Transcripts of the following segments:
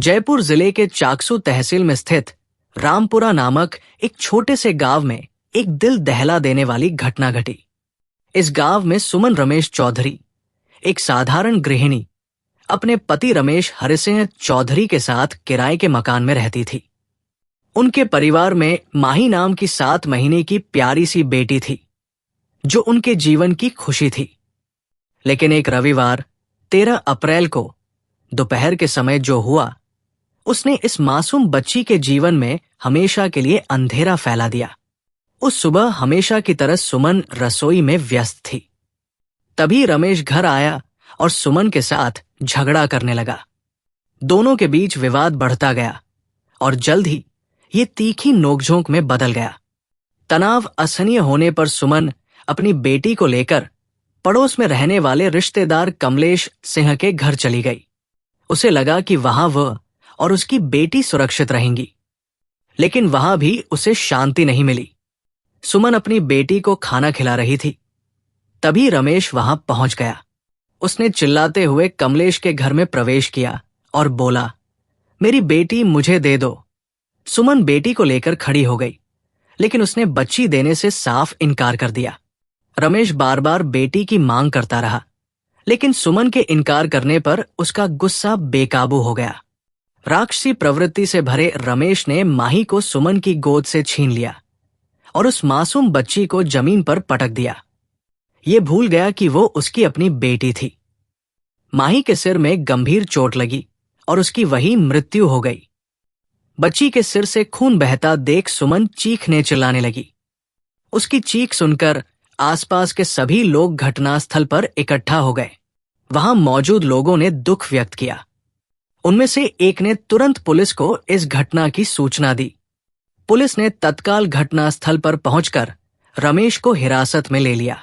जयपुर जिले के चाकसू तहसील में स्थित रामपुरा नामक एक छोटे से गांव में एक दिल दहला देने वाली घटना घटी। इस गांव में सुमन रमेश चौधरी, एक साधारण गृहिणी, अपने पति रमेश हरिसिंह चौधरी के साथ किराए के मकान में रहती थी। उनके परिवार में माही नाम की 7 महीने की प्यारी सी बेटी थी, जो उनके जीवन की खुशी थी। लेकिन एक रविवार 13 अप्रैल को दोपहर के समय जो हुआ, उसने इस मासूम बच्ची के जीवन में हमेशा के लिए अंधेरा फैला दिया। उस सुबह हमेशा की तरह सुमन रसोई में व्यस्त थी। तभी रमेश घर आया और सुमन के साथ झगड़ा करने लगा। दोनों के बीच विवाद बढ़ता गया और जल्द ही ये तीखी नोकझोंक में बदल गया। तनाव असहनीय होने पर सुमन अपनी बेटी को लेकर पड़ोस में रहने वाले रिश्तेदार कमलेश सिंह के घर चली गई। उसे लगा कि वहां वह और उसकी बेटी सुरक्षित रहेंगी, लेकिन वहां भी उसे शांति नहीं मिली। सुमन अपनी बेटी को खाना खिला रही थी। तभी रमेश वहां पहुंच गया। उसने चिल्लाते हुए कमलेश के घर में प्रवेश किया और बोला, मेरी बेटी मुझे दे दो। सुमन बेटी को लेकर खड़ी हो गई, लेकिन उसने बच्ची देने से साफ इनकार कर दिया। रमेश बार बार बेटी की मांग करता रहा, लेकिन सुमन के इनकार करने पर उसका गुस्सा बेकाबू हो गया। राक्षसी प्रवृत्ति से भरे रमेश ने माही को सुमन की गोद से छीन लिया और उस मासूम बच्ची को जमीन पर पटक दिया। ये भूल गया कि वो उसकी अपनी बेटी थी। माही के सिर में गंभीर चोट लगी और उसकी वहीं मृत्यु हो गई। बच्ची के सिर से खून बहता देख सुमन चीखने चिल्लाने लगी। उसकी चीख सुनकर आसपास के सभी लोग घटनास्थल पर इकट्ठा हो गए। वहां मौजूद लोगों ने दुख व्यक्त किया। उनमें से एक ने तुरंत पुलिस को इस घटना की सूचना दी। पुलिस ने तत्काल घटनास्थल पर पहुंचकर रमेश को हिरासत में ले लिया।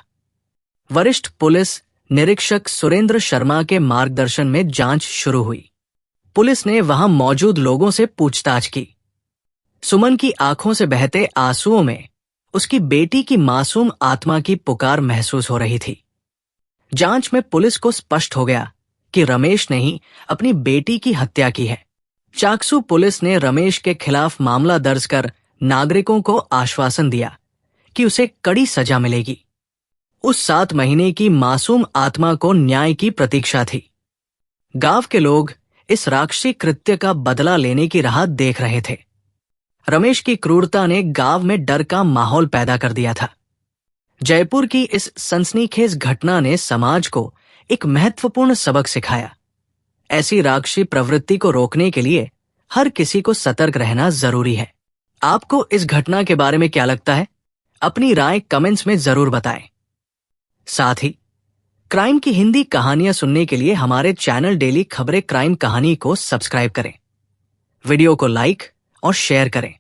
वरिष्ठ पुलिस निरीक्षक सुरेंद्र शर्मा के मार्गदर्शन में जांच शुरू हुई। पुलिस ने वहां मौजूद लोगों से पूछताछ की। सुमन की आंखों से बहते आंसुओं में उसकी बेटी की मासूम आत्मा की पुकार महसूस हो रही थी। जांच में पुलिस को स्पष्ट हो गया कि रमेश ने ही अपनी बेटी की हत्या की है। चाकसू पुलिस ने रमेश के खिलाफ मामला दर्ज कर नागरिकों को आश्वासन दिया कि उसे कड़ी सजा मिलेगी। उस 7 महीने की मासूम आत्मा को न्याय की प्रतीक्षा थी। गांव के लोग इस राक्षसी कृत्य का बदला लेने की राह देख रहे थे। रमेश की क्रूरता ने गांव में डर का माहौल पैदा कर दिया था। जयपुर की इस सनसनीखेज घटना ने समाज को एक महत्वपूर्ण सबक सिखाया। ऐसी राक्षसी प्रवृत्ति को रोकने के लिए हर किसी को सतर्क रहना जरूरी है। आपको इस घटना के बारे में क्या लगता है? अपनी राय कमेंट्स में जरूर बताएं। साथ ही क्राइम की हिंदी कहानियां सुनने के लिए हमारे चैनल डेली खबरें क्राइम कहानी को सब्सक्राइब करें। वीडियो को लाइक और शेयर करें।